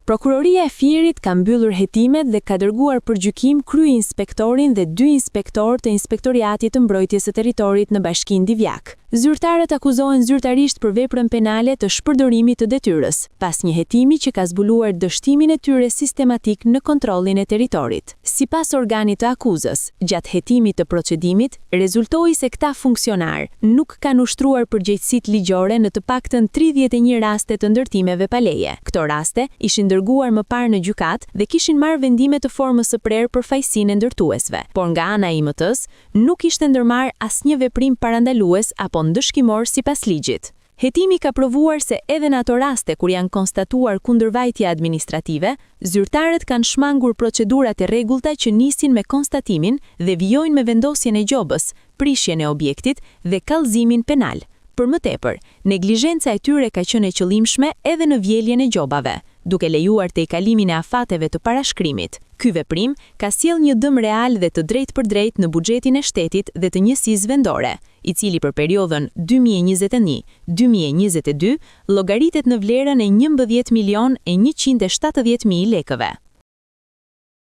Prokuroria e Fierit ka mbyllur hetimet dhe ka dërguar për gjykim kryeinspektorin dhe 2 inspektorë të Inspektoriatit të Mbrojtjes së Territorit në Bashkinë Divjak. Zyrtarët akuzohen zyrtarisht për veprën penale të shpërdorimit të detyrës, pas një hetimi që ka zbuluar dështimin e tyre sistematik në kontrollin e territorit. Sipas organit të akuzës, gjatë hetimit të procedimit, rezultoi se këta funksionar nuk kanë ushtruar përgjegjësitë ligjore në të paktën 31 raste të ndërtimeve pa leje. Këto raste ishin dërguar më parë në gjykat dhe kishin marrë vendime të formës së prerë për fajësinë e ndërtuesve, por nga ana e IMT-s nuk ishte ndërmarrë asnjë veprim parandalues apo ndëshkimor sipas ligjit. Hetimi ka provuar se edhe në ato raste kur janë konstatuar kundërvajtje administrative, zyrtarët kanë shmangur procedurat e rregullta që nisin me konstatimin dhe vijojnë me vendosjen e gjobës, prishjen e objektit dhe kallëzimin penal. Për më tepër, neglizhenca e tyre ka qenë e qëllimshme edhe në vjeljen e gjobave, duke lejuar tejkalimin e afateve të parashkrimit. Ky veprim ka sjell një dëm real dhe të drejtpërdrejtë në buxhetin e shtetit dhe të njësisë vendore, i cili për periudhën 2021-2022 llogaritet në vlerën e 11.170.000 lekëve.